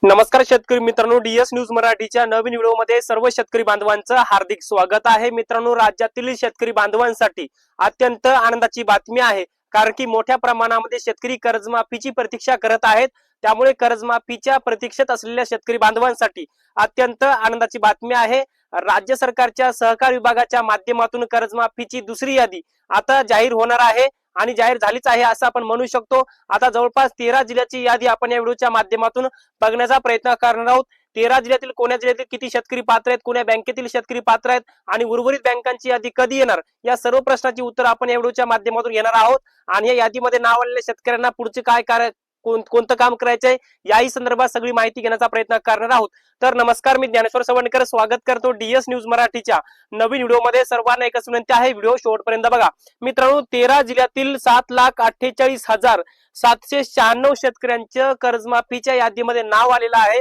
नमस्कार शेतकरी मित्रांनो, डीएस न्यूज मराठीच्या नवीन व्हिडिओमध्ये सर्व शेतकरी बांधवांचं हार्दिक स्वागत आहे। मित्रांनो, राज्यातील शेतकरी बांधवांसाठी अत्यंत आनंदाची बातमी आहे, कारण की मोठ्या प्रमाणामध्ये शेतकरी कर्जमाफीची प्रतीक्षा करत आहेत। त्यामुळे कर्जमाफीच्या प्रतीक्षेत असलेल्या शेतकरी बांधवांसाठी अत्यंत आनंदाची बातमी आहे। राज्य सरकारच्या सहकार विभागाच्या माध्यमातून कर्जमाफीची दुसरी यादी आता जाहीर होणार आहे आणि जाहीर झालीच आहे असं आपण म्हणू शकतो। आता जवळपास 13 जिल्ह्याची यादी आपण या व्हिडिओच्या माध्यमातून बघण्याचा प्रयत्न करणार आहोत। 13 जिल्ह्यातील कोण्या जिल्ह्यातील किती शेतकरी पात्र आहेत, कोण्या बँकेतील शेतकरी पात्र आहेत आणि उर्वरित बँकांची यादी कधी येणार, या सर्व प्रश्नाची उत्तर आपण या व्हिडिओच्या माध्यमातून घेणार आहोत। आणि या यादीमध्ये नाव आलेल्या शेतकऱ्यांना पुढचे काय कोणतं काम करायचंय याही संदर्भात सगळी माहिती घेण्याचा प्रयत्न करणार आहोत। तर नमस्कार, मी ज्ञानेश्वर सवणकर स्वागत करतो डीएस न्यूज मराठीच्या नवीन व्हिडिओमध्ये। सर्वांना एकच विनंती आहे, व्हिडिओ शेवटपर्यंत बघा। मित्रांनो, 13 जिल्ह्यातील 7,48,796 शेतकऱ्यांच्या कर्जमाफीच्या यादीमध्ये नाव आलेलं आहे,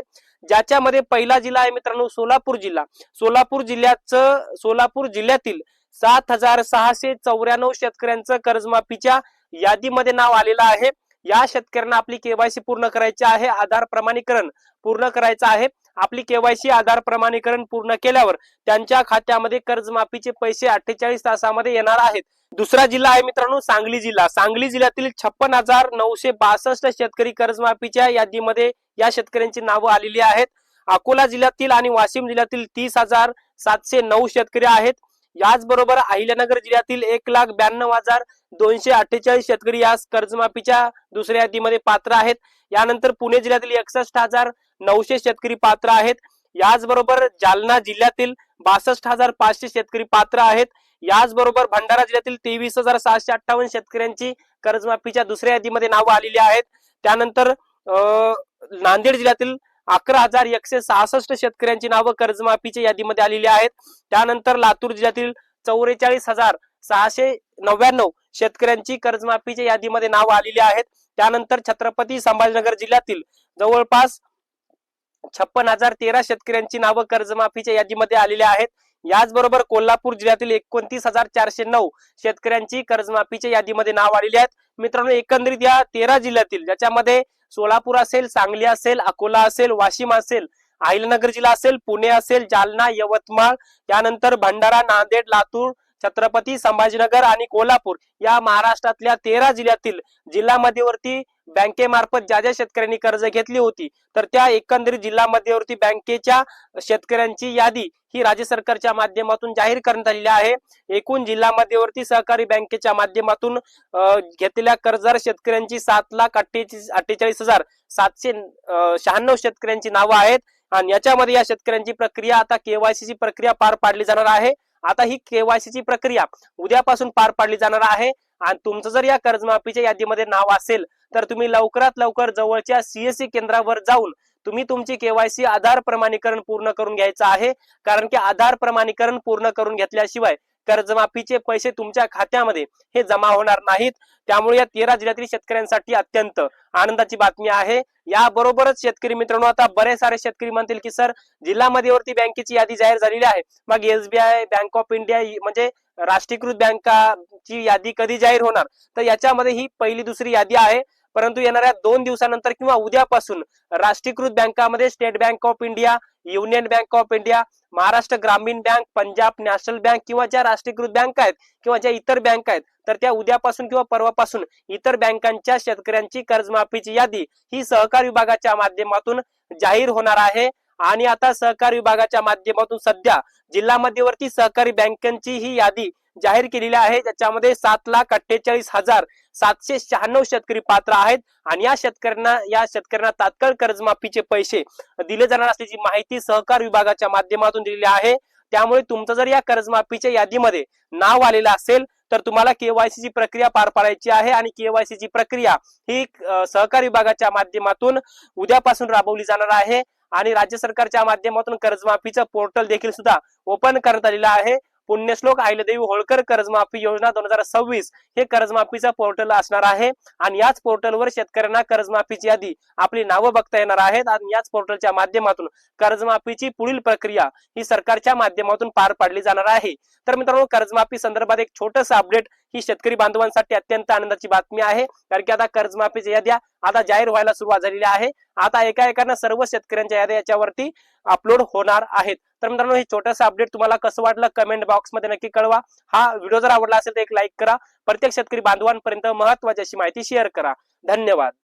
ज्याच्यामध्ये पहिला जिल्हा आहे मित्रांनो सोलापूर जिल्हा। सोलापूर जिल्ह्यातील 7,694 शेतकऱ्यांचं कर्जमाफीच्या यादीमध्ये नाव आलेलं आहे। या शेतकऱ्यांना आपली केवायसी पूर्ण करायची आहे, आधार प्रमाणीकरण पूर्ण करायचं आहे। आपली केवायसी आधार प्रमाणीकरण पूर्ण केल्यावर त्यांच्या खात्यामध्ये कर्जमाफीचे पैसे 48 तासामध्ये येणार आहेत। दुसरा जिल्हा आहे मित्रांनो सांगली जिल्हा। सांगली जिल्ह्यातील 56,962 शेतकरी कर्जमाफीच्या यादीमध्ये या शेतकऱ्यांची नावं आलेली आहेत। अकोला जिल्ह्यातील आणि वाशिम जिल्ह्यातील 30,709 शेतकरी आहेत। याचबरोबर अहिल्यानगर जिल्ह्यातील 1,92,248 शेतकरी या कर्जमाफीच्या दुसऱ्या यादीमध्ये पात्र आहेत। यानंतर पुणे जिल्ह्यातील 61,900 शेतकरी पात्र आहेत। याचबरोबर जालना जिल्ह्यातील 62,500 शेतकरी पात्र आहेत। याचबरोबर भंडारा जिल्ह्यातील 23,658 शेतकऱ्यांची कर्जमाफीच्या दुसऱ्या यादीमध्ये नावं आलेली आहेत। त्यानंतर नांदेड जिल्ह्यातील 11,166 शेतकऱ्यांची नावं कर्जमाफीच्या यादीमध्ये आलेली आहेत। त्यानंतर लातूर जिल्ह्यातील 44,699 शेतकऱ्यांची कर्जमाफीच्या यादीमध्ये नावं आलेली आहेत। त्यानंतर छत्रपती संभाजीनगर जिल्ह्यातील जवळपास 56,013 शेतकऱ्यांची नावं कर्जमाफीच्या यादीमध्ये आलेली आहेत। याचबरोबर कोल्हापूर जिल्ह्यातील 29,409 शेतकऱ्यांची कर्जमाफीच्या यादीमध्ये नाव आलेली आहेत। मित्रांनो, एकंदरीत या 13 जिल्ह्यातील, ज्याच्यामध्ये सोलापूर असेल, सांगली असेल, अकोला असेल, वाशिम असेल, अहिल्यानगर जिल्हा असेल, पुणे असेल, जालना, यवतमाळ, त्यानंतर भंडारा, नांदेड, लातूर, छत्रपती संभाजीनगर आणि कोल्हापूर या महाराष्ट्रातल्या 13 जिल्ह्यातील जिल्हा मध्यवर्ती बँकेमार्फत ज्या ज्या शेतकऱ्यांनी कर्ज घेतली होती, तर त्या एकंदरीत जिल्हा मध्यवर्ती बँकेच्या शेतकऱ्यांची यादी ही राज्य सरकारच्या माध्यमातून जाहीर करण्यात आलेली आहे। एकूण जिल्हा मध्यवर्ती सहकारी बँकेच्या माध्यमातून घेतलेल्या कर्जदार शेतकऱ्यांची 7,48,796 शेतकऱ्यांची नावं आहेत। आणि याच्यामध्ये या शेतकऱ्यांची प्रक्रिया आता केवायसीची प्रक्रिया पार पाडली जाणार आहे। आता ही केवायसीची प्रक्रिया उद्यापासून पार पाडली जाणार आहे। आणि तुमचं जर या कर्जमाफीच्या यादीमध्ये नाव असेल तर तुम्ही लवकरात लवकर जवळच्या सीएससी केंद्रावर जाऊन तुम्ही तुमची केवायसी आधार प्रमाणीकरण पूर्ण करून घ्यायचं आहे, कारण की आधार प्रमाणीकरण पूर्ण करून घेतल्याशिवाय कर्जमाफीचे पैसे तुमच्या खात्यामध्ये हे जमा होणार नाहीत। त्यामुळे या 13 जिल्ह्यातील शेतकऱ्यांसाठी अत्यंत आनंदाची बातमी आहे। याबरोबरच शेतकरी मित्रांनो, आता बरेच सारे शेतकरी म्हणतील की सर, जिल्हा मध्यवर्ती बँकेची यादी जाहीर झालेली आहे, मग एसबीआय, बँक ऑफ इंडिया म्हणजे राष्ट्रीयकृत बँकाची यादी कधी जाहीर होणार? तर याच्यामध्ये ही पहिली दुसरी यादी आहे, परंतु येणाऱ्या 2 दिवसानंतर किंवा उद्यापासून राष्ट्रीयकृत बँकामध्ये state bank of India, union bank of India, Maharashtra ग्रामीण बँक, पंजाब नॅशनल बँक किंवा ज्या राष्ट्रीयकृत बँक आहेत किंवा ज्या इतर बँक आहेत, तर त्या उद्यापासून किंवा परवापासून इतर बँकांच्या शेतकऱ्यांची कर्जमाफीची यादी ही सहकार विभागाच्या माध्यमातून जाहीर होणार आहे। आणि आता सहकार विभागाच्या माध्यमातून सध्या जिल्हा मध्यवर्ती सहकारी बँकांची ही यादी जाहीर केलेली आहे, ज्याच्यामध्ये 7,48,796 शेतकरी पात्र आहेत। आणि या शेतकऱ्यांना तात्काळ कर्जमाफीचे पैसे दिले जाणार असल्याची माहिती सहकार विभागाच्या माध्यमातून दिलेली आहे। त्यामुळे तुमचं जर या कर्जमाफीच्या यादीमध्ये नाव आलेलं असेल तर तुम्हाला केवायसीची प्रक्रिया पार पाडायची आहे। आणि केवायसीची प्रक्रिया ही सहकार विभागाच्या माध्यमातून उद्यापासून राबवली जाणार आहे। आणि राज्य सरकारच्या माध्यमातून कर्जमाफीचं पोर्टल देखील सुद्धा ओपन करण्यात आलेलं आहे। पुण्यश्लोक अहिल्यादेवी होळकर कर्जमाफी योजना 2026 हे कर्जमाफीचा पोर्टल असणार आहे। आणि याच पोर्टलवर शेतकऱ्यांना कर्जमाफीची यादी आपली नावं बघता येणार आहेत। आणि याच पोर्टलच्या माध्यमातून कर्जमाफीची पुढील प्रक्रिया ही सरकारच्या माध्यमातून पार पाडली जाणार आहे। तर मित्रांनो, कर्जमाफी संदर्भात एक छोटंसं अपडेट ही शेतकरी बांधवांसाठी अत्यंत आनंदाची बातमी आहे, कारण की आता कर्जमाफीच्या याद्या आता जाहीर व्हायला सुरुवात झालेली आहे. आता एका सर्व शेतकऱ्यांच्या याद्या याच्यावरती अपलोड होणार आहेत. तर मित्रांनो, हे छोटंसं अपडेट तुम्हाला कसं वाटलं कमेंट बॉक्स मध्ये नक्की कळवा. हा व्हिडिओ जर आवडला असेल तर एक लाईक करा. प्रत्येक शेतकरी बांधवांपर्यंत महत्त्वाची अशी माहिती शेअर करा. धन्यवाद.